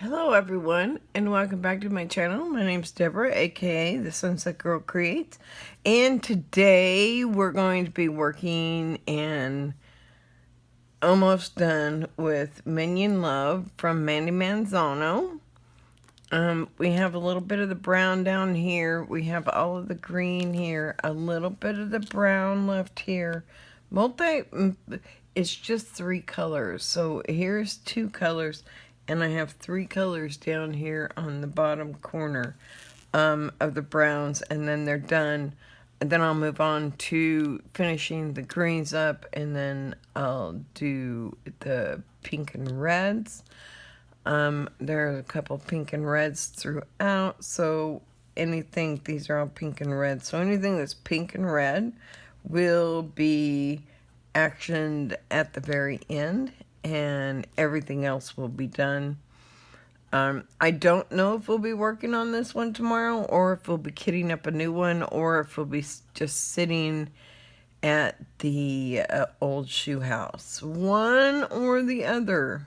Hello everyone, and welcome back to my channel. My name's Deborah, aka the Sunset Girl Creates, and today we're going to be working and almost done with Minion Love from Mandie Manzano. We have a little bit of the brown down here, we have all of the green here, a little bit of the brown left here. It's just 3 colors, so here's 2 colors. And I have 3 colors down here on the bottom corner of the browns, and then they're done. And then I'll move on to finishing the greens up, and then I'll do the pink and reds. There's a couple pink and reds throughout, so these are all pink and red. So anything that's pink and red will be actioned at the very end, and everything else will be done. I don't know if we'll be working on this one tomorrow, or if we'll be kitting up a new one, or if we'll be just sitting at the old shoe house. One or the other.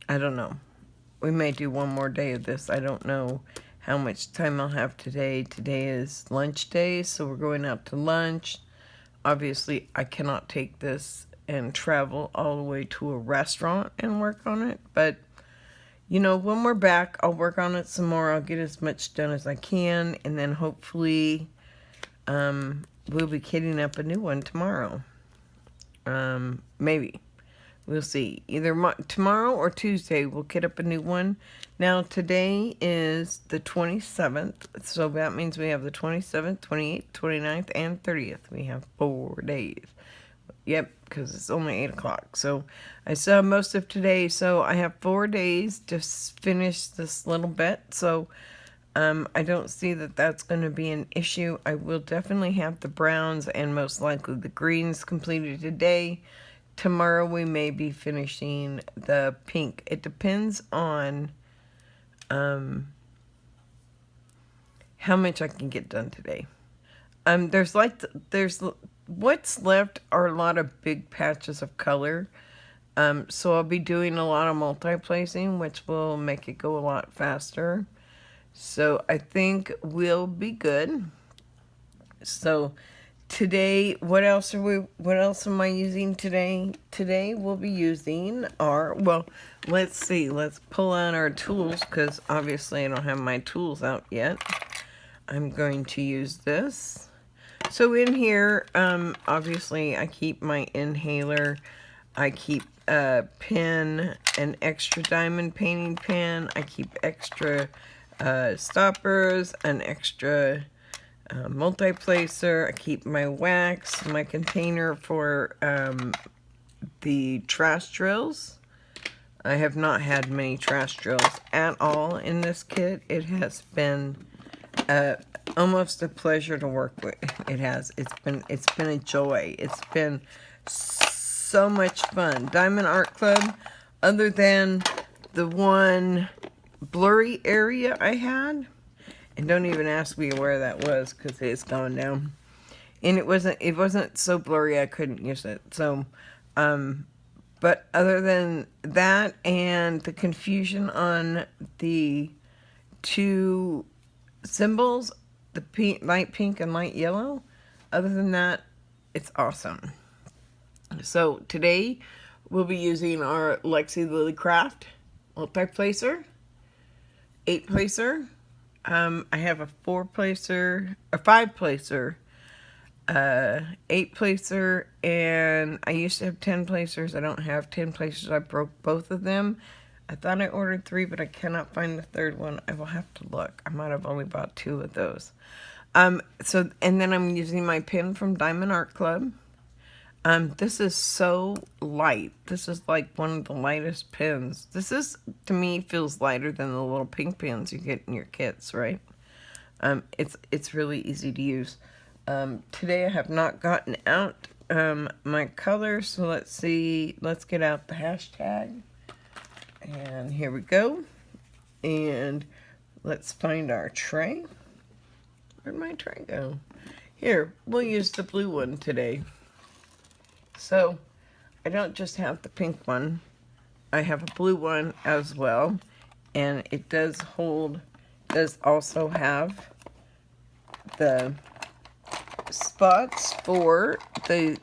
I don't know. We may do one more day of this. I don't know how much time I'll have today. Today is lunch day, so we're going out to lunch. Obviously, I cannot take this and travel all the way to a restaurant and work on it, but you know, when we're back, I'll work on it some more. I'll get as much done as I can, and then hopefully we'll be kitting up a new one tomorrow. Maybe. We'll see. Either tomorrow or Tuesday we'll kit up a new one. Now today is the 27th, so that means we have the 27th, 28th, 29th, and 30th. We have 4 days. Yep, because it's only 8 o'clock. So I still have most of today, so I have 4 days to finish this little bit. So I don't see that that's going to be an issue. I will definitely have the browns and most likely the greens completed today. Tomorrow we may be finishing the pink. It depends on how much I can get done today. What's left are a lot of big patches of color. So I'll be doing a lot of multi-placing, which will make it go a lot faster. So I think we'll be good. So today, what else am I using today? Today we'll be using let's see. Let's pull out our tools, because obviously I don't have my tools out yet. I'm going to use this. So in here, obviously I keep my inhaler, I keep a pen, an extra diamond painting pen, I keep extra stoppers, an extra multi-placer, I keep my wax, my container for the trash drills. I have not had many trash drills at all in this kit. It has been almost a pleasure to work with. It's been a joy. It's been so much fun. Diamond Art Club, other than the one blurry area I had, and don't even ask me where that was, because it's gone down. And it wasn't so blurry I couldn't use it. So but other than that and the confusion on the 2 symbols, the light pink and light yellow, other than that, it's awesome. So today we'll be using our Lexi Lily Craft multi-placer, 8-placer. I have a 4-placer, a 5-placer, 8-placer, and I used to have 10 placers. I don't have 10 placers. I broke both of them. I thought I ordered 3, but I cannot find the 3rd one. I will have to look. I might have only bought 2 of those. And then I'm using my pen from Diamond Art Club. This is so light. This is like one of the lightest pens. To me, feels lighter than the little pink pens you get in your kits, right? It's really easy to use. Today I have not gotten out my color, so let's see. Let's get out the hashtag. And here we go. And let's find our tray. Where'd my tray go? Here, we'll use the blue one today. So I don't just have the pink one. I have a blue one as well, and it does also have the spots for the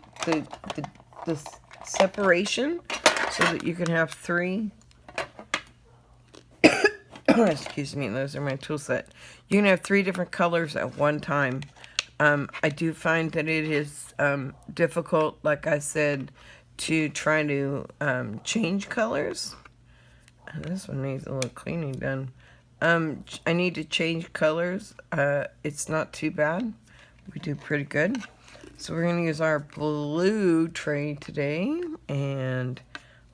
separation, so that you can have 3. Excuse me, those are my tool set. You can have 3 different colors at one time. I do find that it is difficult, like I said, to try to change colors. This one needs a little cleaning done. I need to change colors. It's not too bad. We do pretty good. So we're going to use our blue tray today, and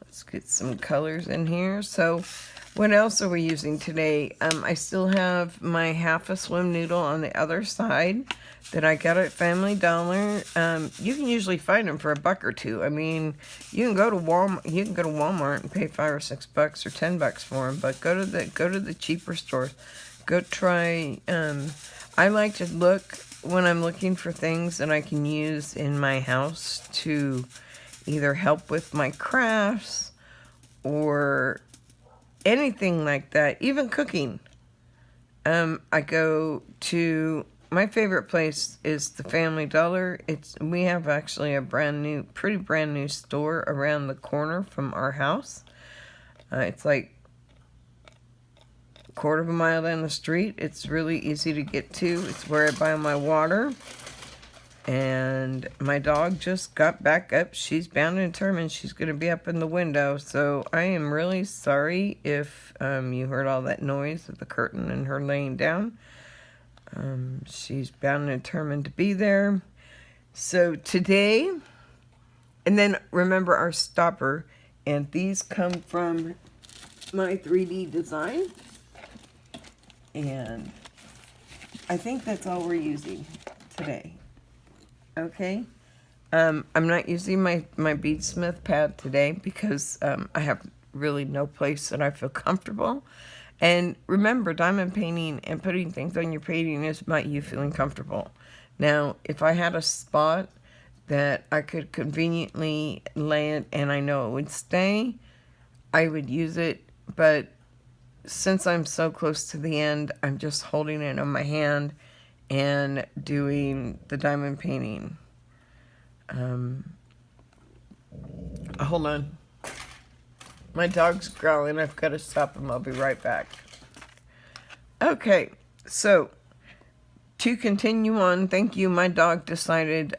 let's get some colors in here. So what else are we using today? I still have my half a swim noodle on the other side that I got at Family Dollar. You can usually find them for $1 or $2. I mean, you can go to Walmart. You can go to Walmart and pay $5 or $6 or $10 for them. But go to the cheaper stores. Go try. I like to look when I'm looking for things that I can use in my house to either help with my crafts or anything like that, even cooking. I go to, my favorite place is the Family Dollar. We have actually a pretty brand new store around the corner from our house. It's like a quarter of a mile down the street. It's really easy to get to. It's where I buy my water. And my dog just got back up. She's bound and determined she's going to be up in the window. So I am really sorry if you heard all that noise of the curtain and her laying down. She's bound and determined to be there. So today, and then remember our stopper. And these come from my 3D design. And I think that's all we're using today. Okay, I'm not using my beadsmith pad today because I have really no place that I feel comfortable. And remember, diamond painting and putting things on your painting is about you feeling comfortable. Now, if I had a spot that I could conveniently lay it and I know it would stay, I would use it. But since I'm so close to the end, I'm just holding it in my hand and doing the diamond painting. Hold on. My dog's growling. I've got to stop him. I'll be right back. Okay, so to continue on, thank you. My dog decided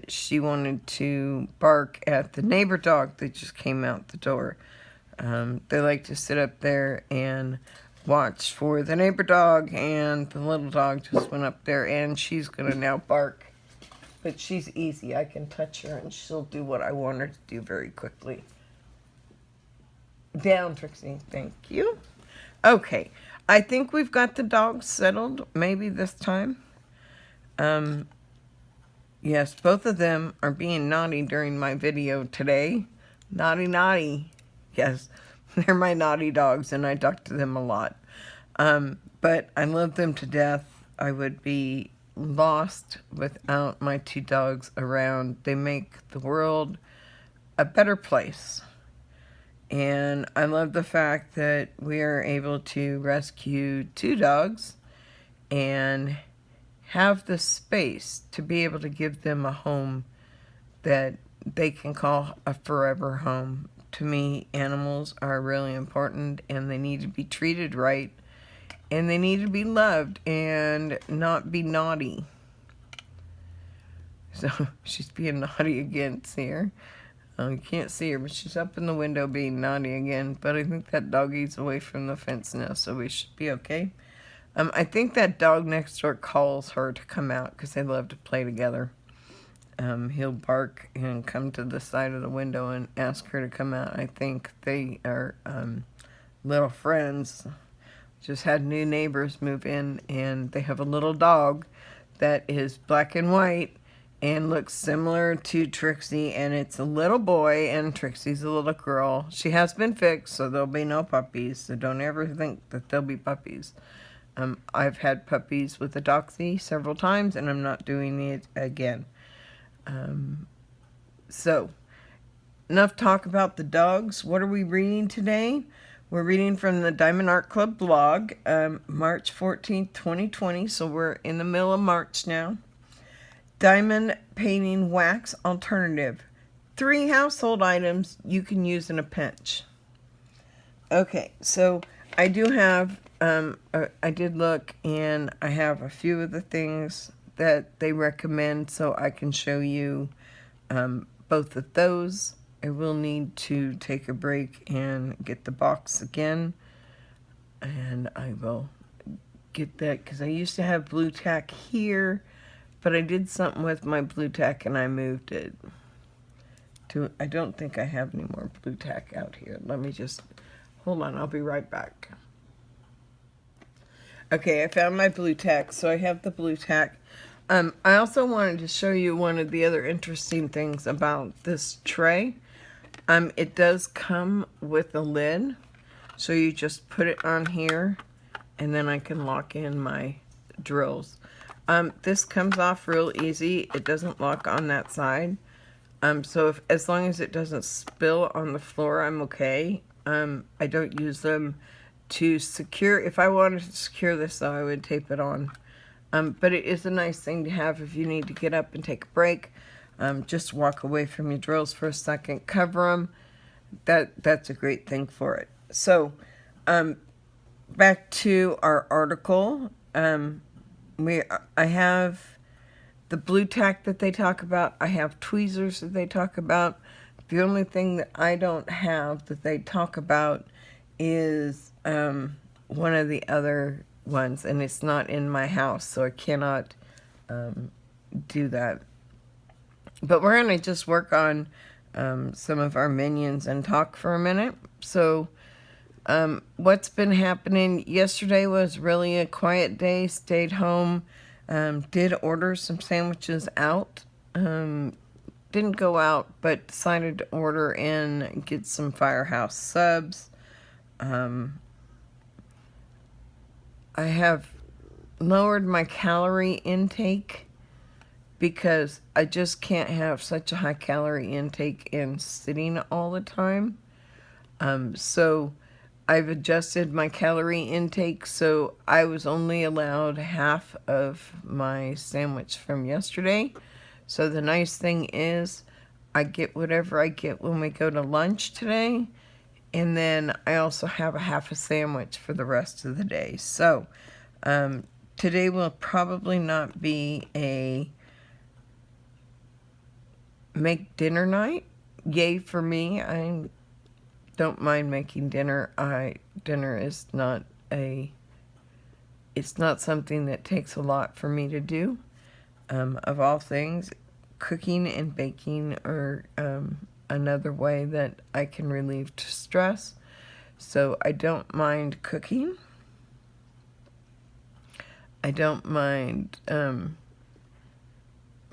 she wanted to bark at the neighbor dog that just came out the door. They like to sit up there and watch for the neighbor dog, and the little dog just went up there, and she's gonna now bark. But she's easy. I can touch her and she'll do what I want her to do very quickly. Down, Trixie. Thank you. Okay, I think we've got the dogs settled maybe this time. Yes, both of them are being naughty during my video today. Naughty, naughty. Yes, they're my naughty dogs, and I talk to them a lot. But I love them to death. I would be lost without my 2 dogs around. They make the world a better place. And I love the fact that we are able to rescue 2 dogs and have the space to be able to give them a home that they can call a forever home. To me, animals are really important, and they need to be treated right, and they need to be loved and not be naughty. So she's being naughty again. See her? You can't see her, but she's up in the window being naughty again. But I think that doggy's away from the fence now, so we should be okay. I think that dog next door calls her to come out because they love to play together. He'll bark and come to the side of the window and ask her to come out. I think they are little friends. Just had new neighbors move in, and they have a little dog that is black and white and looks similar to Trixie, and it's a little boy, and Trixie's a little girl. She has been fixed, so there'll be no puppies, so don't ever think that there'll be puppies. I've had puppies with a Doxy several times, and I'm not doing it again. So enough talk about the dogs. What are we reading today? We're reading from the Diamond Art Club blog, March 14th, 2020. So we're in the middle of March now. Diamond Painting Wax Alternative. 3 household items you can use in a pinch. Okay, so I do have, I did look and I have a few of the things that they recommend, so I can show you both of those. I will need to take a break and get the box again, and I will get that because I used to have blue tack here, but I did something with my blue tack and I moved it to, I don't think I have any more blue tack out here. Let me just, hold on, I'll be right back. Okay, I found my blue tack, so I have the blue tack. I also wanted to show you one of the other interesting things about this tray. It does come with a lid, so you just put it on here, and then I can lock in my drills. This comes off real easy. It doesn't lock on that side. So as long as it doesn't spill on the floor, I'm okay. I don't use them to secure. If I wanted to secure this, though, I would tape it on. But it is a nice thing to have if you need to get up and take a break. Just walk away from your drills for a second, cover them. That's a great thing for it. So, back to our article. I have the blue tack that they talk about. I have tweezers that they talk about. The only thing that I don't have that they talk about is one of the other ones, and it's not in my house, so I cannot do that. But we're going to just work on some of our minions and talk for a minute. So what's been happening? Yesterday was really a quiet day. Stayed home. Did order some sandwiches out. Didn't go out, but decided to order in and get some Firehouse subs. I have lowered my calorie intake because I just can't have such a high calorie intake in sitting all the time. So I've adjusted my calorie intake, so I was only allowed half of my sandwich from yesterday. So the nice thing is I get whatever I get when we go to lunch today, and then I also have a half a sandwich for the rest of the day. So today will probably not be a make dinner night. Yay for me. I don't mind making dinner. Dinner is not it's not something that takes a lot for me to do. Of all things, cooking and baking are another way that I can relieve stress. So I don't mind cooking. I don't mind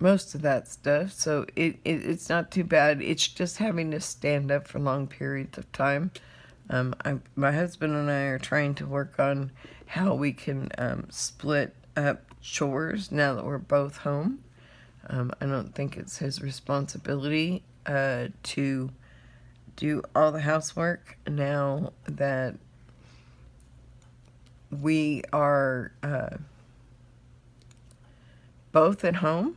most of that stuff, so it's not too bad. It's just having to stand up for long periods of time. My husband and I are trying to work on how we can split up chores now that we're both home. I don't think it's his responsibility to do all the housework now that we are both at home.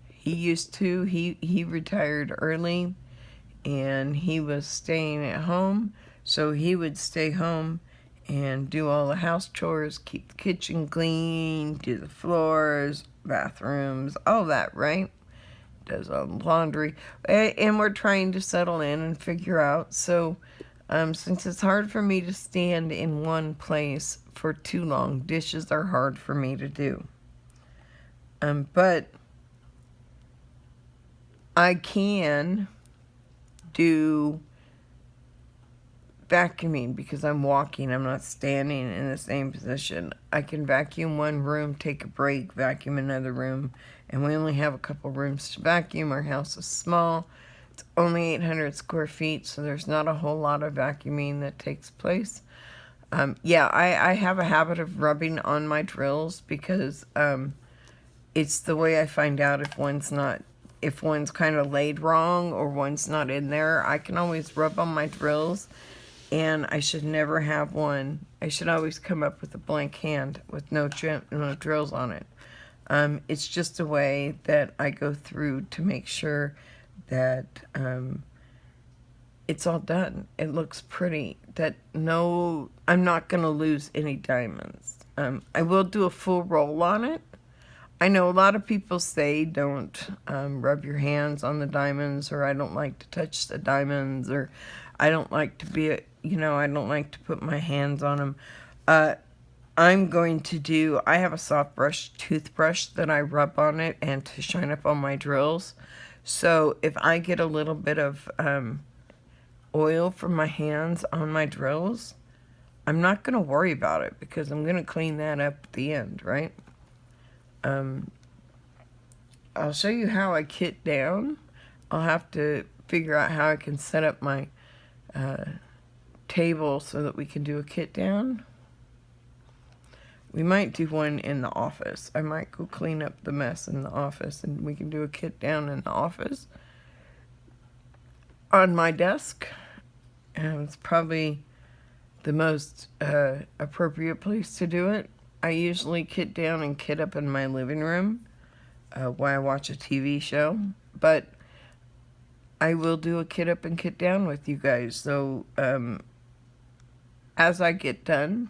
He used to. He retired early, and he was staying at home, so he would stay home and do all the house chores, keep the kitchen clean, do the floors, bathrooms, all that, right? Does all the laundry. And we're trying to settle in and figure out. So since it's hard for me to stand in one place for too long, dishes are hard for me to do. But I can do vacuuming because I'm walking. I'm not standing in the same position. I can vacuum one room, take a break, vacuum another room, and we only have a couple rooms to vacuum. Our house is small. It's only 800 square feet, so there's not a whole lot of vacuuming that takes place. Yeah, I have a habit of rubbing on my drills because it's the way I find out if one's not if one's kind of laid wrong or one's not in there, I can always rub on my drills, and I should never have one. I should always come up with a blank hand with no drills on it. It's just a way that I go through to make sure that it's all done. It looks pretty. That I'm not going to lose any diamonds. I will do a full roll on it. I know a lot of people say don't rub your hands on the diamonds, or I don't like to touch the diamonds, or I don't like to be, I don't like to put my hands on them. I'm going to do, I have a soft brush toothbrush that I rub on it and to shine up on my drills. So if I get a little bit of oil from my hands on my drills, I'm not going to worry about it because I'm going to clean that up at the end, right? I'll show you how I kit down. I'll have to figure out how I can set up my table so that we can do a kit down. We might do one in the office. I might go clean up the mess in the office and we can do a kit down in the office. On my desk, it's probably the most appropriate place to do it. I usually kit down and kit up in my living room while I watch a TV show, but I will do a kit up and kit down with you guys. So as I get done,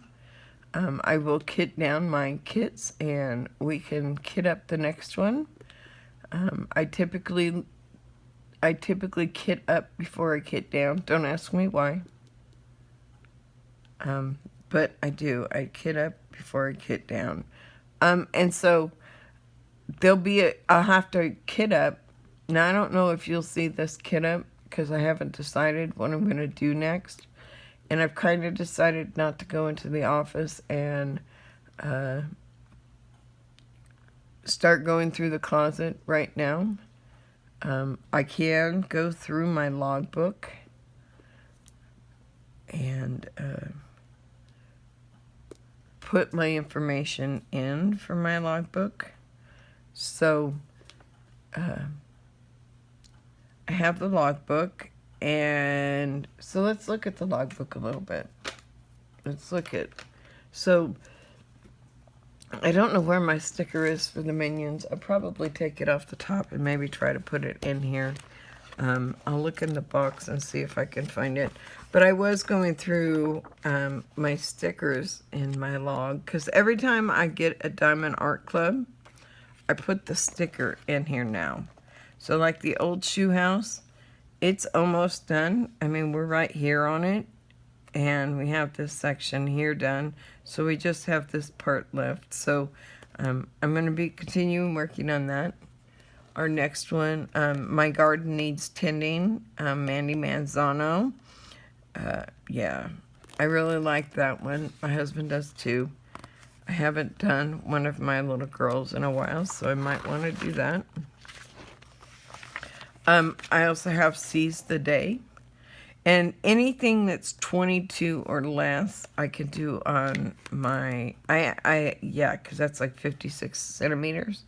I will kit down my kits and we can kit up the next one. I typically kit up before I kit down. Don't ask me why. But I do. I kit up before I kit down. And so I'll have to kit up. Now I don't know if you'll see this kit up because I haven't decided what I'm going to do next. And I've kind of decided not to go into the office and start going through the closet right now. I can go through my logbook and put my information in for my logbook. So I have the logbook, and so let's look at the logbook a little bit. So I don't know where my sticker is for the Minions. I'll probably take it off the top and maybe try to put it in here. I'll look in the box and see if I can find it. But I was going through my stickers in my log, because every time I get a Diamond Art Club, I put the sticker in here now. So like the old shoe house, it's almost done. I mean, we're right here on it. And we have this section here done. So we just have this part left. So I'm going to be continuing working on that. Our next one, My Garden Needs Tending, Mandie Manzano. Yeah, I really like that one. My husband does too. I haven't done one of my little girls in a while, so I might want to do that. I also have Seize the Day. And anything that's 22 or less, I can do on my, yeah, because that's like 56 centimeters.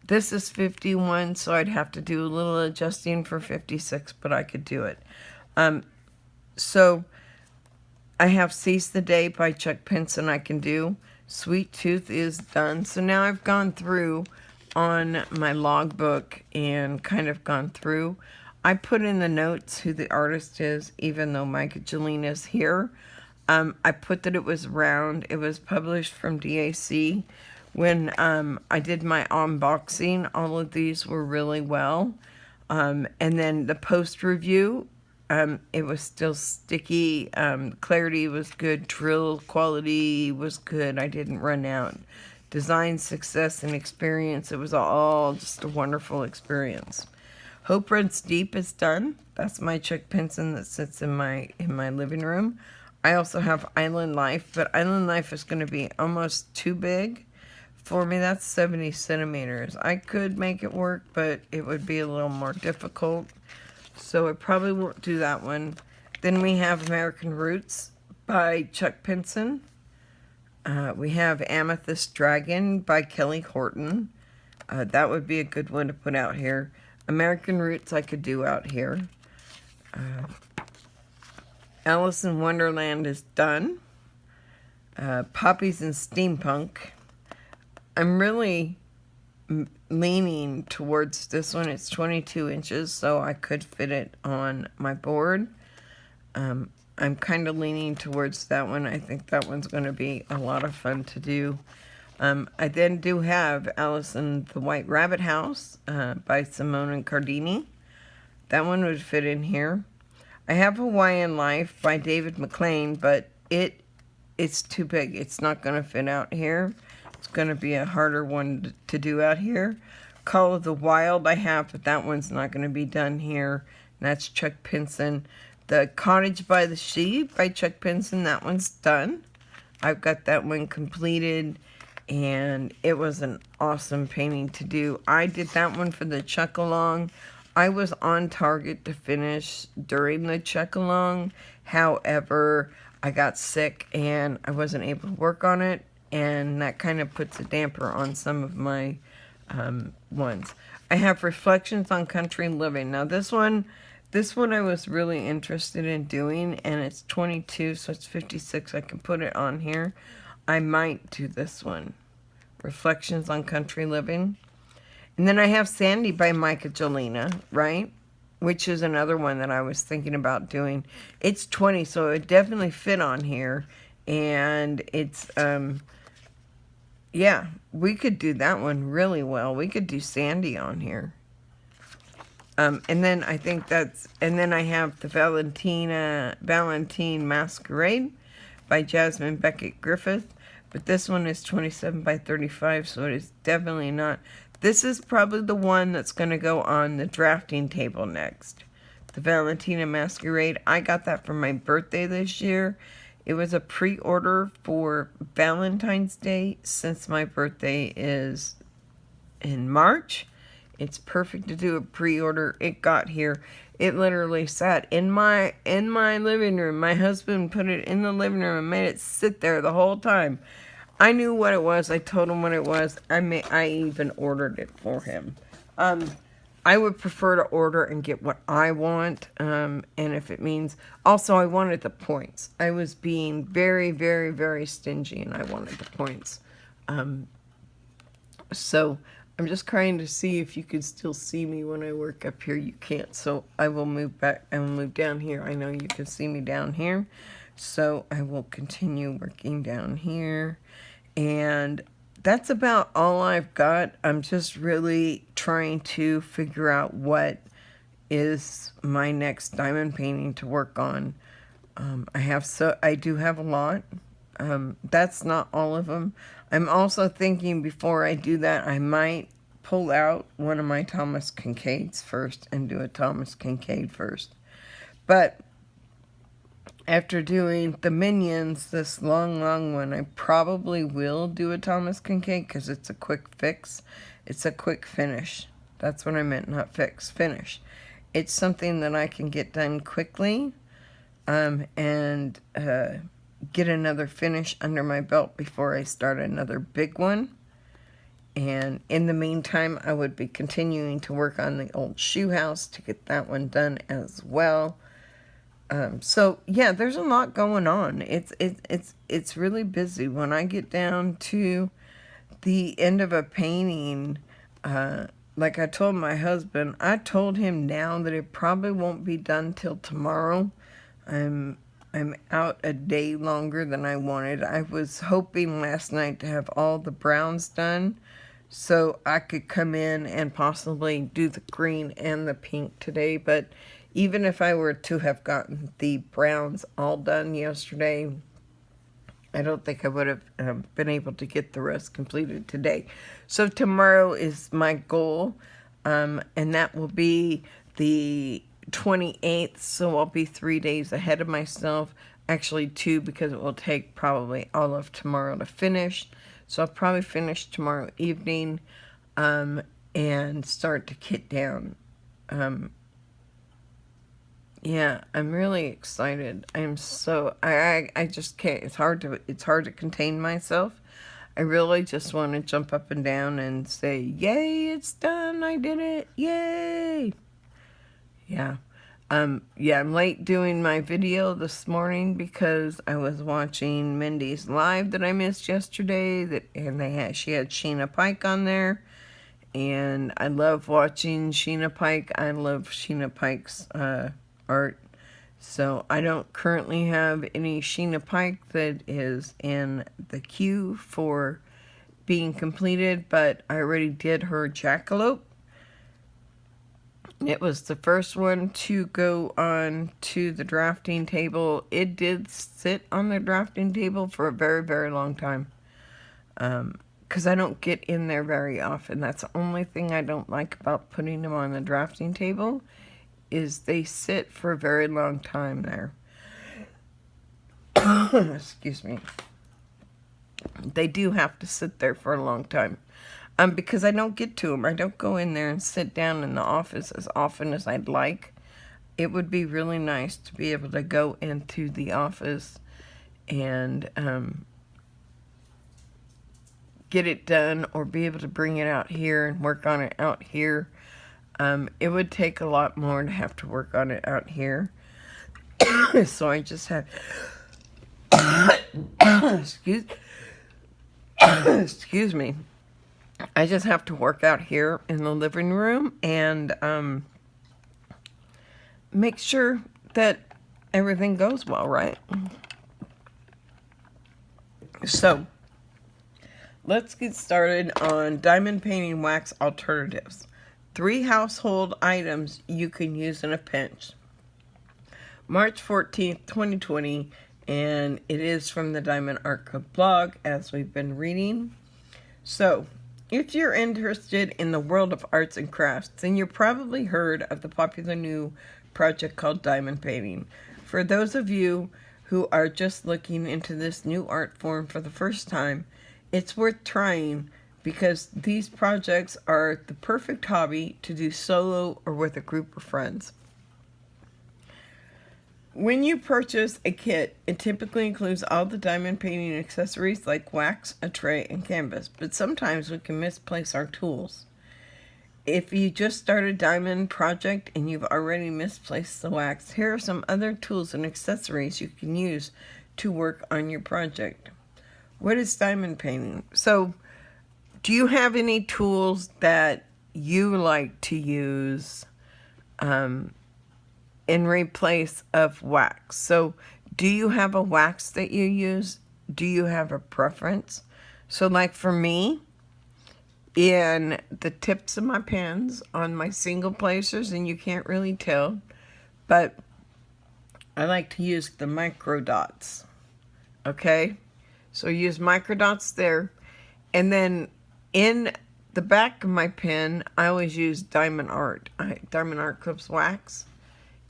This is 51, so I'd have to do a little adjusting for 56, but I could do it. So I have Seize the Day by Chuck Pinson I can do. Sweet Tooth is done. So now I've gone through on my logbook and kind of gone through. I put in the notes who the artist is, even though Michaelina's here. I put that it was round. It was published from DAC. When I did my unboxing, all of these were really well. And then the post review, it was still sticky. Clarity was good. Drill quality was good. I didn't run out. Design success and experience. It was all just a wonderful experience. Hope Runs Deep is done. That's my Chuck Pinson that sits in my living room. I also have Island Life, but Island Life is going to be almost too big for me. That's 70 centimeters. I could make it work, but it would be a little more difficult. So I probably won't do that one. Then we have American Roots by Chuck Pinson. We have Amethyst Dragon by Kelly Horton. That would be a good one to put out here. American Roots I could do out here. Alice in Wonderland is done. Poppies and Steampunk. I'm really leaning towards this one. It's 22 inches, so I could fit it on my board. I'm kind of leaning towards that one. I think that one's going to be a lot of fun to do. I then do have Alice in the White Rabbit House by Simone and Cardini. That one would fit in here. I have Hawaiian Life by David McLean, but it's too big. It's not going to fit out here. It's going to be a harder one to do out here. Call of the Wild I have, but that one's not going to be done here. And that's Chuck Pinson. The Cottage by the Sea by Chuck Pinson, that one's done. I've got that one completed, and it was an awesome painting to do. I did that one for the Chuck-Along. I was on target to finish during the Chuck-Along. However, I got sick and I wasn't able to work on it, and that kind of puts a damper on some of my ones. I have Reflections on Country Living. Now this one I was really interested in doing, and it's 22, so it's 56. I can put it on here. I might do this one. Reflections on Country Living. And then I have Sandy by Micah Jolina, right? Which is another one that I was thinking about doing. It's 20, so it would definitely fit on here. And it's, yeah, we could do that one really well. We could do Sandy on here. And then I think that's, and then I have the Valentine Masquerade by Jasmine Beckett Griffith. But this one is 27 by 35, so it is definitely not. This is probably the one that's going to go on the drafting table next. The Valentina Masquerade. I got that for my birthday this year. It was a pre-order for Valentine's Day. Since my birthday is in March, it's perfect to do a pre-order. It got here. It literally sat in my living room. My husband put it in the living room and made it sit there the whole time. I knew what it was. I told him what it was. I even ordered it for him. I would prefer to order and get what I want. And if it means... Also, I wanted the points. I was being very, very, very stingy, and I wanted the points. So, I'm just trying to see if you can still see me when I work up here. You can't. So, I will move back. I will move down here. I know you can see me down here. So, I will continue working down here. And that's about all I've got. I'm just really trying to figure out what is my next diamond painting to work on. I do have a lot. That's not all of them. I'm also thinking before I do that, I might pull out one of my Thomas Kincaids first and do a Thomas Kincade first. But after doing the Minions, this long one, I probably will do a Thomas Kincade because it's a quick fix. It's a quick finish. That's what I meant, not fix, finish. It's something that I can get done quickly and get another finish under my belt before I start another big one. And in the meantime, I would be continuing to work on the old shoe house to get that one done as well. So yeah, there's a lot going on. It's really busy. When I get down to the end of a painting, like I told my husband, I told him now that it probably won't be done till tomorrow. I'm out a day longer than I wanted. I was hoping last night to have all the browns done so I could come in and possibly do the green and the pink today, but even if I were to have gotten the browns all done yesterday, I don't think I would have been able to get the rest completed today. So tomorrow is my goal, and that will be the 28th, so I'll be 3 days ahead of myself. Actually 2, because it will take probably all of tomorrow to finish. So I'll probably finish tomorrow evening and start to kit down. Yeah, I'm really excited. I'm so I just can't. It's hard to contain myself. I really just want to jump up and down and say, yay, it's done, I did it, yay. Yeah. Yeah, I'm late doing my video this morning because I was watching Mindie's live that I missed yesterday, and she had Sheena Pike on there, and I love watching Sheena Pike. I love Sheena Pike's art. So I don't currently have any Sheena Pike that is in the queue for being completed, but I already did her Jackalope. It was the first one to go on to the drafting table. It did sit on the drafting table for a very, very long time. Because I don't get in there very often. That's the only thing I don't like about putting them on the drafting table, is they sit for a very long time there. Excuse me. They do have to sit there for a long time. Because I don't get to them. I don't go in there and sit down in the office as often as I'd like. It would be really nice to be able to go into the office and get it done, or be able to bring it out here and work on it out here. It would take a lot more to have to work on it out here. So I just have excuse me. I just have to work out here in the living room and make sure that everything goes well, right? So let's get started on diamond painting wax alternatives. 3 household items you can use in a pinch. March 14th, 2020, and it is from the Diamond Art Club blog, as we've been reading. So, if you're interested in the world of arts and crafts, then you've probably heard of the popular new project called diamond painting. For those of you who are just looking into this new art form for the first time, it's worth trying, because these projects are the perfect hobby to do solo or with a group of friends. When you purchase a kit, it typically includes all the diamond painting accessories like wax, a tray, and canvas, but sometimes we can misplace our tools. If you just started a diamond project and you've already misplaced the wax, here are some other tools and accessories you can use to work on your project. What is diamond painting? So, do you have any tools that you like to use in replace of wax? So, do you have a wax that you use? Do you have a preference? So, like for me, in the tips of my pens on my single placers, and you can't really tell, but I like to use the micro dots. Okay? So use micro dots there. And then in the back of my pen, I always use Diamond Art Clips wax.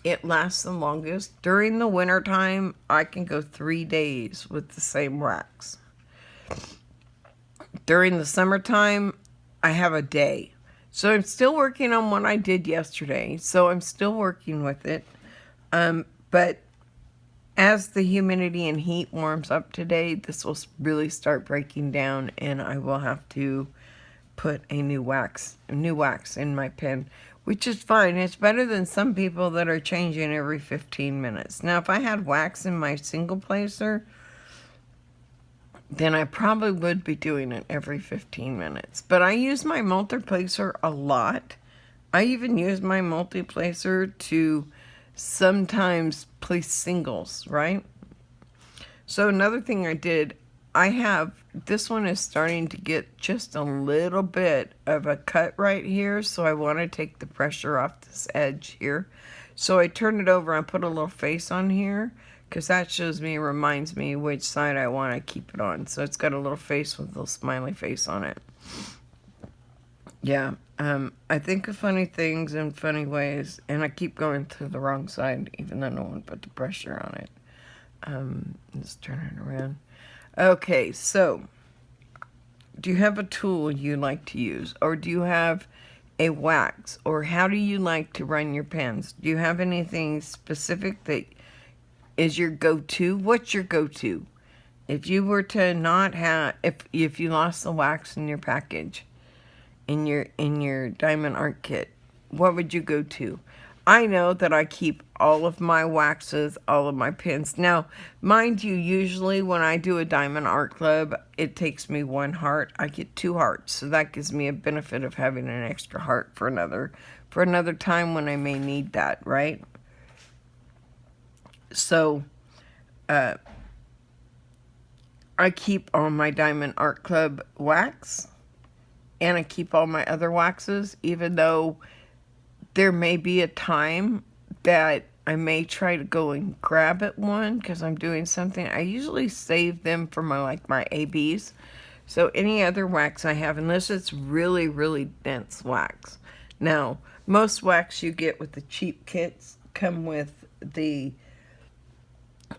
It lasts the longest. During the winter time, I can go 3 days with the same wax. During the summertime, I have a day. So I'm still working on what I did yesterday. So I'm still working with it. But as the humidity and heat warms up today, this will really start breaking down, and I will have to put a new wax in my pen, which is fine. It's better than some people that are changing every 15 minutes. Now, if I had wax in my single placer, then I probably would be doing it every 15 minutes. But I use my multi-placer a lot. I even use my multi-placer to sometimes place singles, right? So another thing I did, this one is starting to get just a little bit of a cut right here, so I want to take the pressure off this edge here. So I turn it over and put a little face on here, because that reminds me which side I want to keep it on. So it's got a little face with a little smiley face on it. Yeah, I think of funny things in funny ways, and I keep going to the wrong side, even though no one put the pressure on it. Let's turn it around. Okay, so, do you have a tool you like to use? Or do you have a wax? Or how do you like to run your pens? Do you have anything specific that is your go-to? What's your go-to? If you were to not have, if you lost the wax in your package, in your diamond art kit, what would you go to? I know that I keep all of my waxes, all of my pins. Now, mind you, usually when I do a diamond art club, it takes me 1 heart. I get 2 hearts, so that gives me a benefit of having an extra heart for another time when I may need that, right? So, I keep all my diamond art club wax, and I keep all my other waxes, even though there may be a time that I may try to go and grab at one because I'm doing something. I usually save them for my ABs. So any other wax I have, unless it's really, really dense wax. Now, most wax you get with the cheap kits come with the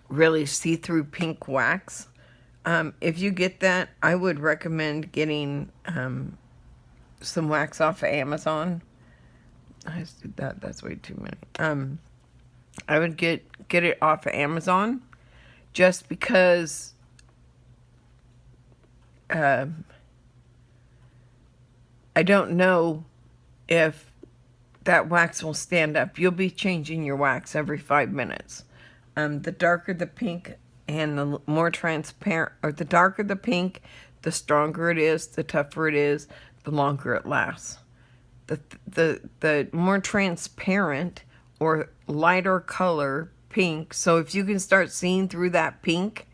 really see-through pink wax. If you get that, I would recommend getting some wax off of Amazon. I just did that. That's way too many. I would get it off of Amazon, just because I don't know if that wax will stand up. You'll be changing your wax every 5 minutes. The darker the pink and the more transparent, or the darker the pink, the stronger it is, the tougher it is, the longer it lasts. The more transparent or lighter color pink, so if you can start seeing through that pink,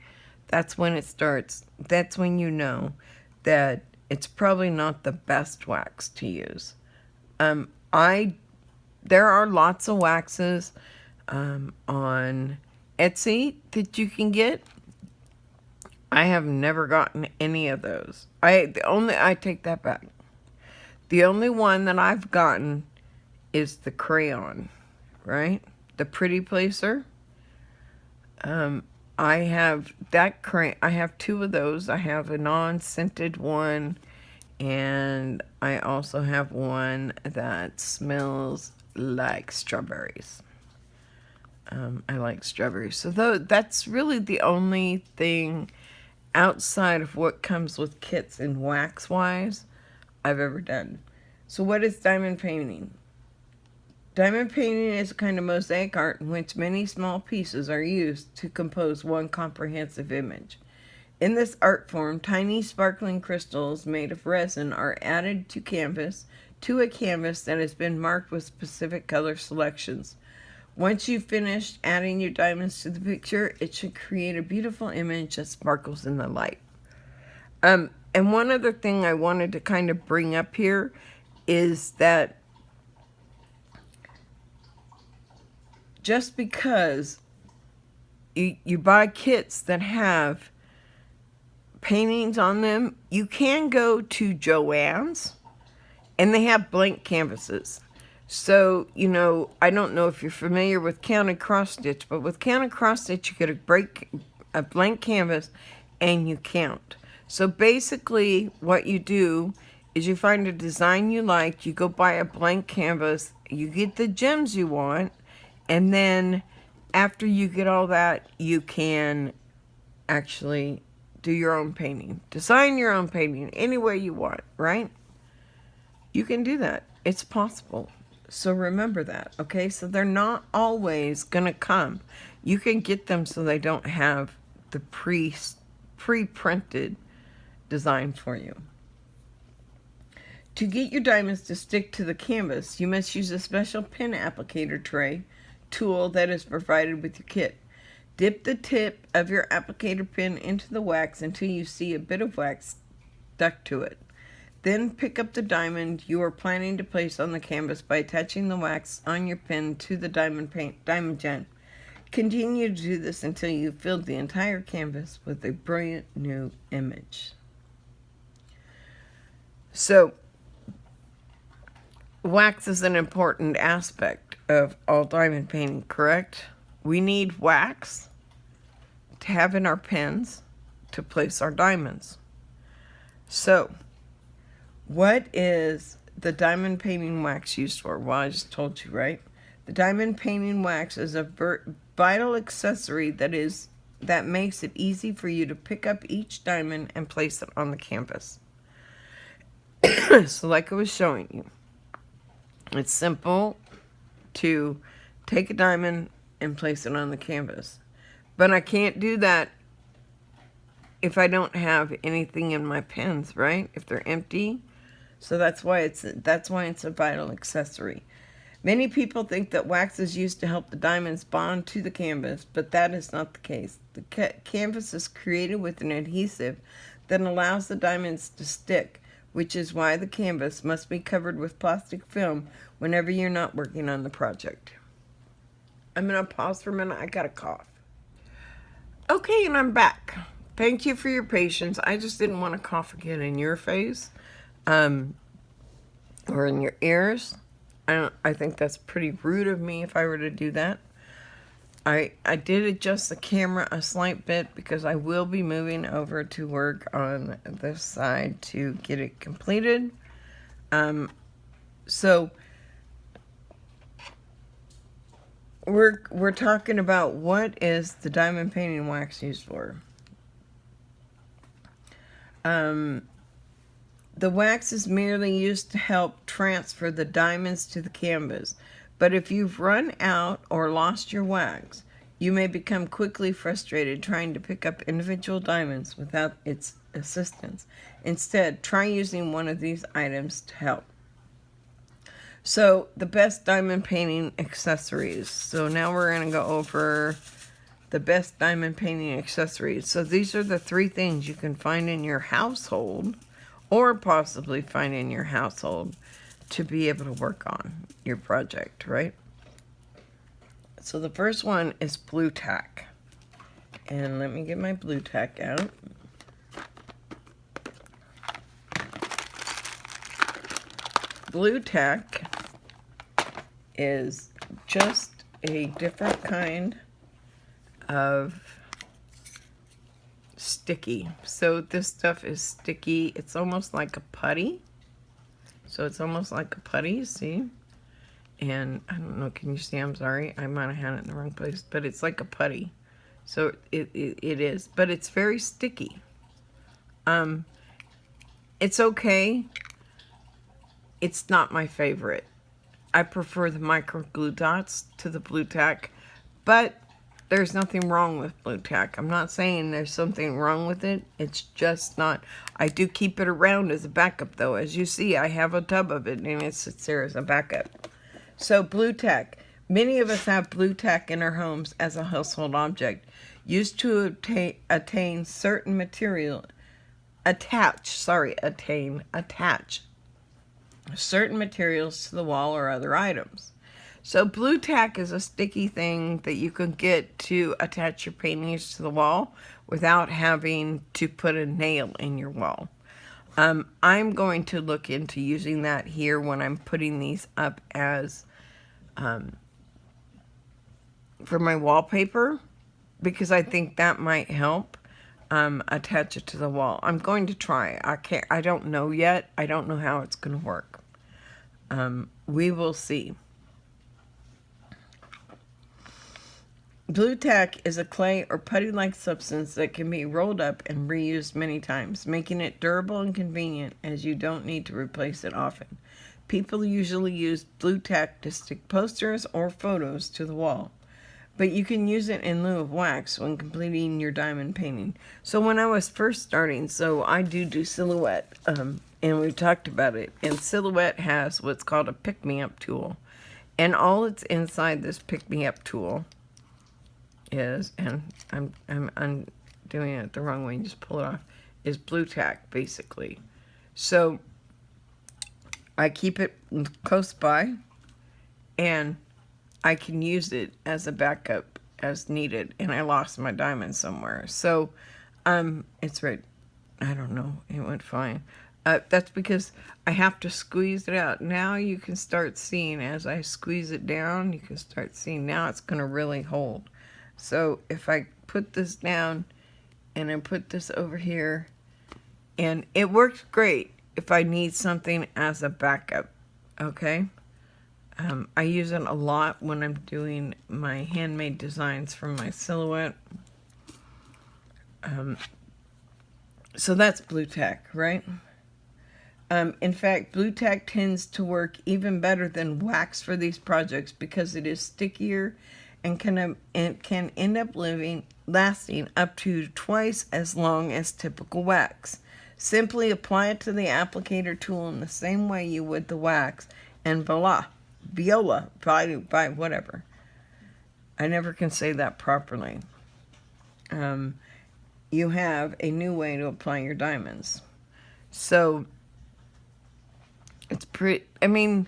that's when it starts. That's when you know that it's probably not the best wax to use. There are lots of waxes on Etsy that you can get. I have never gotten any of those. I take that back. The only one that I've gotten is the crayon, right? The Pretty Placer. I have that crayon. I have 2 of those. I have a non-scented one, and I also have one that smells like strawberries. I like strawberries. So that's really the only thing outside of what comes with kits and wax-wise I've ever done. So what is diamond painting? Diamond painting is a kind of mosaic art in which many small pieces are used to compose one comprehensive image. In this art form, tiny sparkling crystals made of resin are added to a canvas that has been marked with specific color selections. Once you've finished adding your diamonds to the picture, it should create a beautiful image that sparkles in the light. And one other thing I wanted to kind of bring up here is that just because you buy kits that have paintings on them, you can go to Joann's and they have blank canvases. So, I don't know if you're familiar with counted cross stitch, but with counted cross stitch, you get a blank canvas and you count. So basically what you do is you find a design you like, you go buy a blank canvas, you get the gems you want, and then after you get all that, you can actually do your own painting. Design your own painting any way you want, right? You can do that. It's possible. So remember that, okay? So they're not always going to come. You can get them so they don't have the pre-printed design for you. To get your diamonds to stick to the canvas, you must use a special pin applicator tray tool that is provided with your kit. Dip the tip of your applicator pin into the wax until you see a bit of wax stuck to it. Then pick up the diamond you are planning to place on the canvas by attaching the wax on your pin to the diamond gem. Continue to do this until you've filled the entire canvas with a brilliant new image. So, wax is an important aspect of all diamond painting, correct? We need wax to have in our pens to place our diamonds. So, what is the diamond painting wax used for? Well, I just told you, right? The diamond painting wax is a vital accessory that is that makes it easy for you to pick up each diamond and place it on the canvas. So like I was showing you, it's simple to take a diamond and place it on the canvas. But I can't do that if I don't have anything in my pens, right? If they're empty. So that's why it's a vital accessory. Many people think that wax is used to help the diamonds bond to the canvas, but that is not the case. The canvas is created with an adhesive that allows the diamonds to stick, which is why the canvas must be covered with plastic film whenever you're not working on the project. I'm going to pause for a minute. I got a cough. Okay, and I'm back. Thank you for your patience. I just didn't want to cough again in your face, or in your ears. I think that's pretty rude of me if I were to do that. I did adjust the camera a slight bit because I will be moving over to work on this side to get it completed. So we're talking about what is the diamond painting wax used for. The wax is merely used to help transfer the diamonds to the canvas. But if you've run out or lost your wax, you may become quickly frustrated trying to pick up individual diamonds without its assistance. Instead, try using one of these items to help. So, the best diamond painting accessories. So now we're going to go over the best diamond painting accessories. So these are the 3 things you can find in your household, or possibly find in your household, to be able to work on your project, right? So the first one is blue tack. And let me get my blue tack out. Blue tack is just a different kind of sticky. So this stuff is sticky. It's almost like a putty. So it's almost like a putty, see? And I don't know, can you see? I'm sorry. I might have had it in the wrong place. But it's like a putty. So it is. But it's very sticky. It's okay. It's not my favorite. I prefer the micro glue dots to the blue tack. But there's nothing wrong with blue tack. I'm not saying there's something wrong with it. It's just not. I do keep it around as a backup, though. As you see, I have a tub of it, and it sits there as a backup. So, blue tack. Many of us have blue tack in our homes as a household object, used to attach certain materials to the wall or other items. So blue tack is a sticky thing that you can get to attach your paintings to the wall without having to put a nail in your wall. I'm going to look into using that here when I'm putting these up as for my wallpaper, because I think that might help attach it to the wall. I'm going to try. I don't know yet. I don't know how it's going to work. We will see. Blue tack is a clay or putty-like substance that can be rolled up and reused many times, making it durable and convenient as you don't need to replace it often. People usually use blue tack to stick posters or photos to the wall, but you can use it in lieu of wax when completing your diamond painting. So when I was first starting, so I do silhouette, and we talked about it, and silhouette has what's called a pick-me-up tool, and all that's inside this pick-me-up tool is, and I'm doing it the wrong way, just pull it off, is blue tack, basically. So I keep it close by, and I can use it as a backup as needed, and I lost my diamond somewhere. So it's right, I don't know, it went fine. That's because I have to squeeze it out. Now you can start seeing, as I squeeze it down, you can start seeing now it's going to really hold. So if I put this down and I put this over here, and it works great if I need something as a backup, okay? I use it a lot when I'm doing my handmade designs for my silhouette. So that's blue tack, right? In fact, blue tack tends to work even better than wax for these projects because it is stickier and can end up lasting up to twice as long as typical wax. Simply apply it to the applicator tool in the same way you would the wax, and voila, by whatever. I never can say that properly. You have a new way to apply your diamonds. So it's pretty, I mean,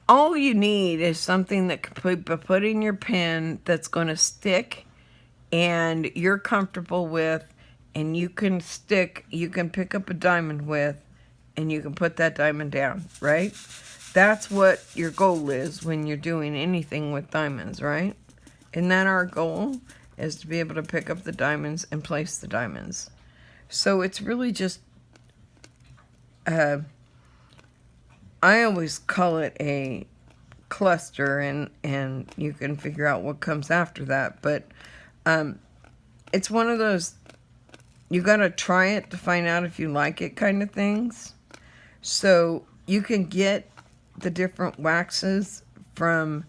all you need is something that can be put in your pen that's going to stick and you're comfortable with, and you can pick up a diamond with, and you can put that diamond down, right? That's what your goal is when you're doing anything with diamonds, right? Isn't that our goal? Is to be able to pick up the diamonds and place the diamonds. So it's really just, I always call it a cluster, and you can figure out what comes after that. But it's one of those, you got to try it to find out if you like it kind of things. So you can get the different waxes from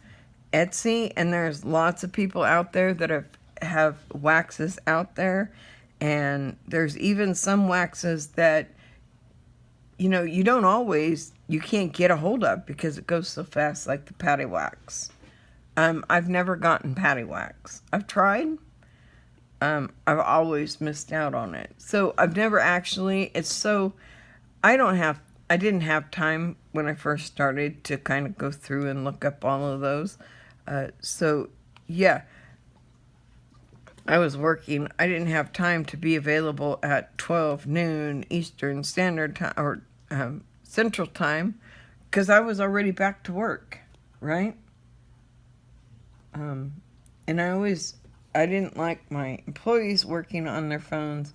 Etsy, and there's lots of people out there that have waxes out there, and there's even some waxes that you can't get a hold of because it goes so fast, like the patty wax. I've never gotten patty wax. I've tried. I've always missed out on it. So I've never actually, I didn't have time when I first started to kind of go through and look up all of those. So yeah, I was working. I didn't have time to be available at 12 noon Eastern Standard Time, or Central Time, because I was already back to work, right? And I didn't like my employees working on their phones.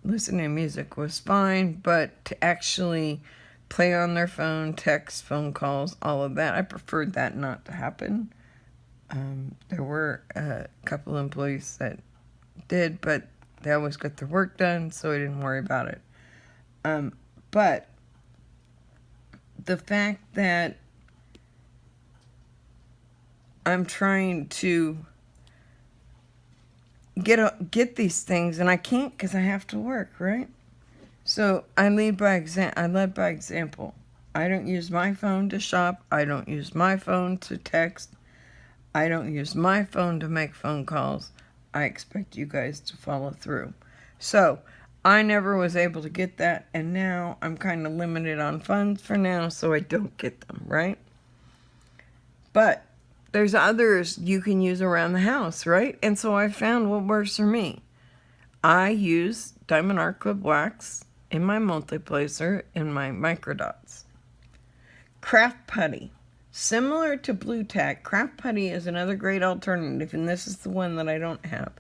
Listening to music was fine, but to actually play on their phone, text, phone calls, all of that, I preferred that not to happen. There were a couple employees that did, but they always got their work done, so I didn't worry about it. But the fact that I'm trying to get these things, and I can't because I have to work, right? So I led by example. I don't use my phone to shop. I don't use my phone to text. I don't use my phone to make phone calls. I expect you guys to follow through. So I never was able to get that, and now I'm kind of limited on funds for now, so I don't get them, right? But there's others you can use around the house, right? And so I found what works for me. I use Diamond Art Club wax in my multiplacer in my microdots. Craft putty. Similar to blue tack, craft putty is another great alternative, and this is the one that I don't have.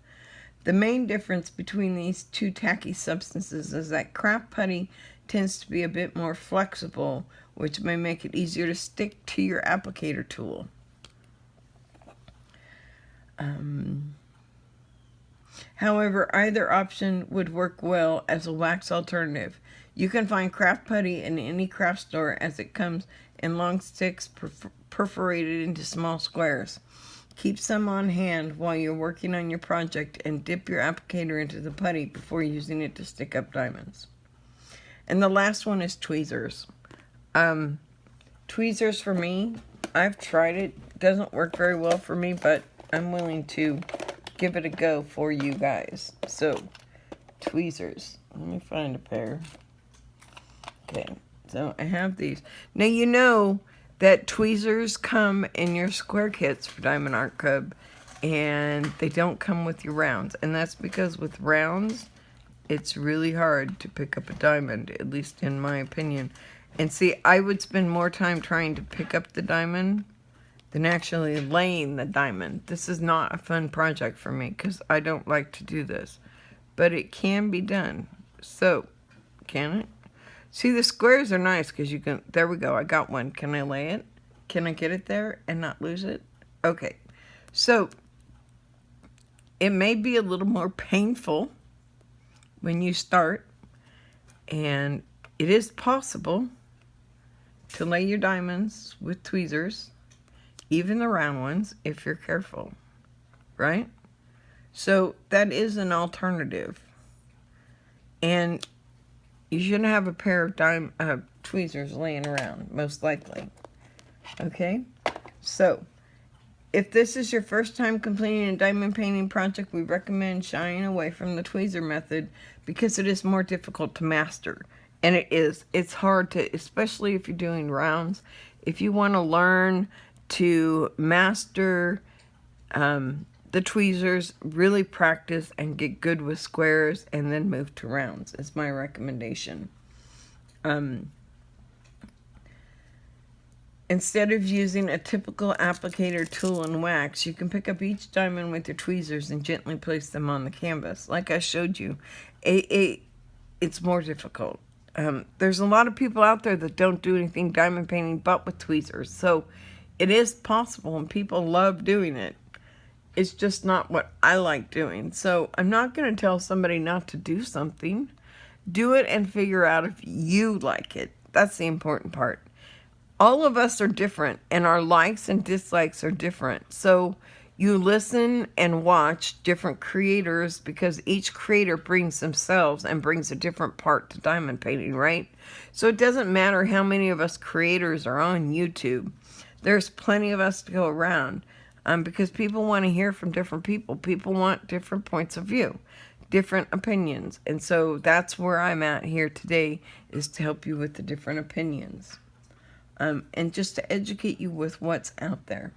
The main difference between these two tacky substances is that craft putty tends to be a bit more flexible, which may make it easier to stick to your applicator tool. However, either option would work well as a wax alternative. You can find craft putty in any craft store as it comes in long sticks perforated into small squares. Keep some on hand while you're working on your project and dip your applicator into the putty before using it to stick up diamonds. And the last one is tweezers. Tweezers for me, I've tried it. It doesn't work very well for me, but I'm willing to give it a go for you guys. So, tweezers. Let me find a pair. Okay, so I have these. Now you know that tweezers come in your square kits for Diamond Art Club, and they don't come with your rounds. And that's because with rounds, it's really hard to pick up a diamond, at least in my opinion. And see, I would spend more time trying to pick up the diamond than actually laying the diamond. This is not a fun project for me because I don't like to do this. But it can be done. So, can it? See, the squares are nice because you can, there we go, I got one. Can I lay it? Can I get it there and not lose it? Okay, so it may be a little more painful when you start. And it is possible to lay your diamonds with tweezers, even the round ones, if you're careful, right? So that is an alternative. And you shouldn't have a pair of tweezers laying around, most likely. Okay? So, if this is your first time completing a diamond painting project, we recommend shying away from the tweezer method because it is more difficult to master. And it is. It's hard to, especially if you're doing rounds. If you want to learn to master the tweezers, really practice and get good with squares and then move to rounds is my recommendation. Instead of using a typical applicator tool and wax, you can pick up each diamond with your tweezers and gently place them on the canvas. Like I showed you, it's more difficult. There's a lot of people out there that don't do anything diamond painting but with tweezers. So it is possible and people love doing it. It's just not what I like doing. So I'm not going to tell somebody not to do something. Do it and figure out if you like it. That's the important part. All of us are different and our likes and dislikes are different. So you listen and watch different creators because each creator brings themselves and brings a different part to diamond painting, right? So it doesn't matter how many of us creators are on YouTube. There's plenty of us to go around because people want to hear from different people. People want different points of view, different opinions. And so that's where I'm at here today, is to help you with the different opinions. And just to educate you with what's out there.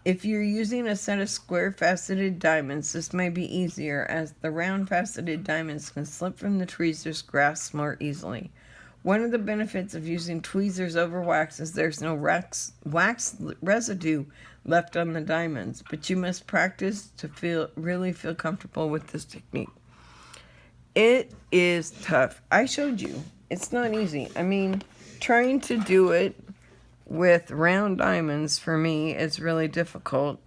If you're using a set of square faceted diamonds, this may be easier as the round faceted diamonds can slip from the tweezer's grasp more easily. One of the benefits of using tweezers over wax is there's no wax residue left on the diamonds, but you must practice to really feel comfortable with this technique. It is tough. I showed you. It's not easy. I mean, trying to do it with round diamonds for me is really difficult.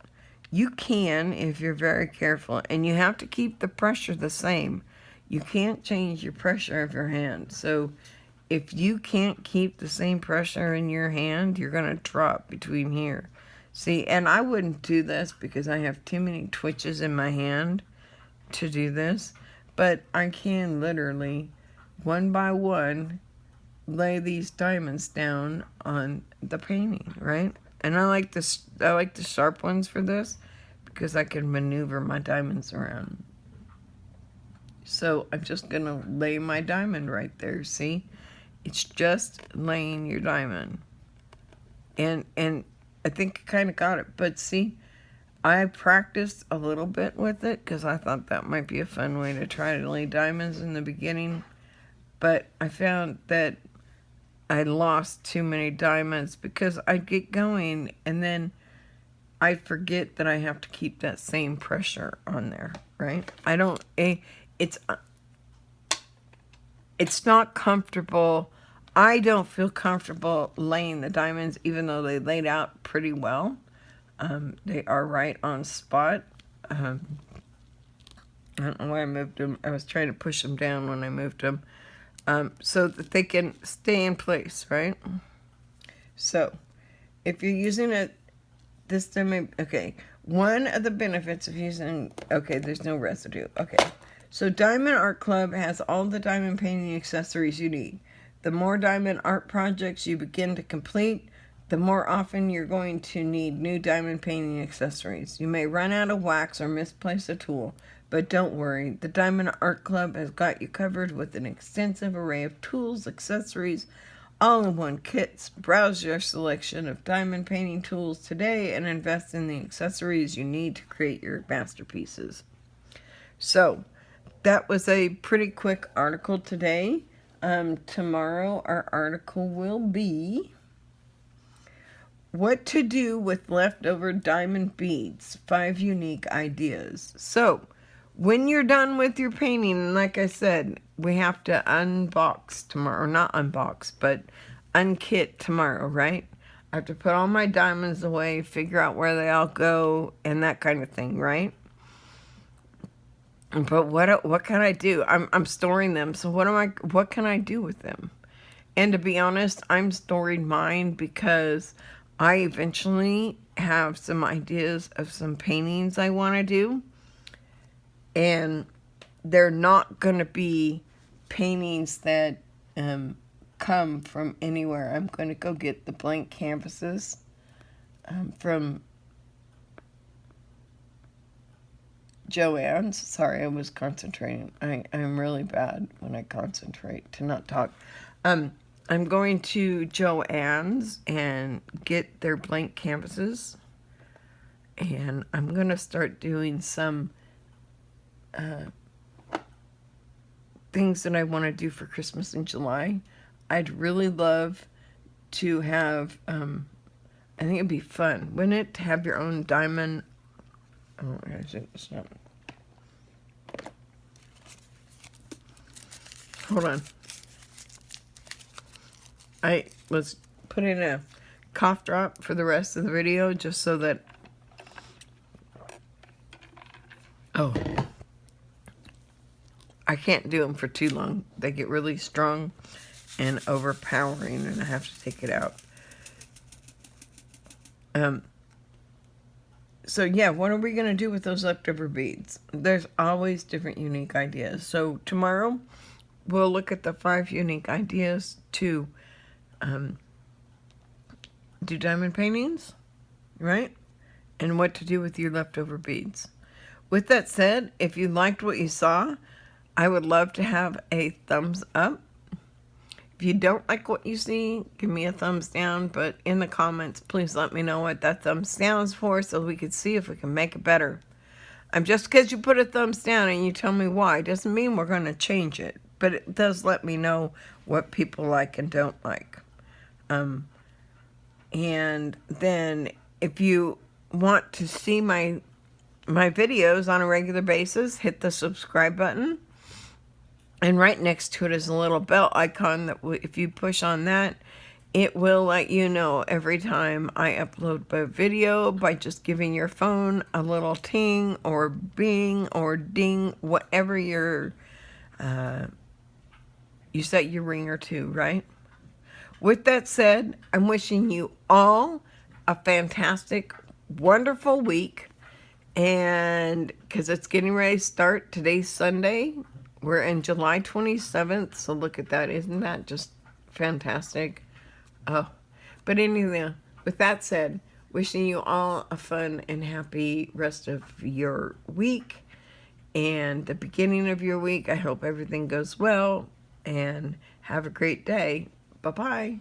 You can if you're very careful, and you have to keep the pressure the same. You can't change your pressure of your hand. So if you can't keep the same pressure in your hand, you're going to drop between here. See, and I wouldn't do this because I have too many twitches in my hand to do this, but I can literally, one by one, lay these diamonds down on the painting, right? And I like the sharp ones for this because I can maneuver my diamonds around. So I'm just gonna lay my diamond right there. See, it's just laying your diamond, and I think I kind of got it. But see, I practiced a little bit with it because I thought that might be a fun way to try to lay diamonds in the beginning, but I found that I lost too many diamonds because I'd get going and then I'd forget that I have to keep that same pressure on there, right? It's not comfortable. I don't feel comfortable laying the diamonds even though they laid out pretty well. They are right on spot. I don't know why I moved them. I was trying to push them down when I moved them. So that they can stay in place, right? So, if you're using one of the benefits of using, there's no residue. Okay, so Diamond Art Club has all the diamond painting accessories you need. The more diamond art projects you begin to complete, the more often you're going to need new diamond painting accessories. You may run out of wax or misplace a tool, but don't worry, the Diamond Art Club has got you covered with an extensive array of tools, accessories, all-in-one kits. Browse your selection of diamond painting tools today and invest in the accessories you need to create your masterpieces. So, that was a pretty quick article today. Tomorrow our article will be what to do with leftover diamond beads, 5 unique ideas. So, when you're done with your painting, and like I said, we have to unbox tomorrow. Not unbox, but unkit tomorrow, right? I have to put all my diamonds away, figure out where they all go, and that kind of thing, right? But what can I do? I'm storing them. So what can I do with them? And to be honest, I'm storing mine because I eventually have some ideas of some paintings I want to do. And they're not going to be paintings that come from anywhere. I'm going to go get the blank canvases from Joanne's. Sorry, I was concentrating. I'm really bad when I concentrate to not talk. I'm going to Joanne's and get their blank canvases. And I'm going to start doing some things that I want to do for Christmas in July. I'd really love to have, I think it'd be fun, wouldn't it, to have your own diamond. Oh, it's not. Hold on. I was putting a cough drop for the rest of the video just so that, oh, I can't do them for too long. They get really strong and overpowering and I have to take it out. So yeah, what are we going to do with those leftover beads? There's always different unique ideas. So tomorrow we'll look at the 5 unique ideas to do diamond paintings, right? And what to do with your leftover beads. With that said, if you liked what you saw, I would love to have a thumbs up. If you don't like what you see, give me a thumbs down, but in the comments, please let me know what that thumbs down is for so we can see if we can make it better. Just because you put a thumbs down and you tell me why, doesn't mean we're going to change it, but it does let me know what people like and don't like. And then if you want to see my videos on a regular basis, hit the subscribe button. And right next to it is a little bell icon that if you push on that, it will let you know every time I upload a video by just giving your phone a little ting or bing or ding, whatever you set your ringer to, right? With that said, I'm wishing you all a fantastic, wonderful week. And because it's getting ready to start, today's Sunday. We're in July 27th, so look at that. Isn't that just fantastic? Oh, but anyway, with that said, wishing you all a fun and happy rest of your week and the beginning of your week. I hope everything goes well and have a great day. Bye-bye.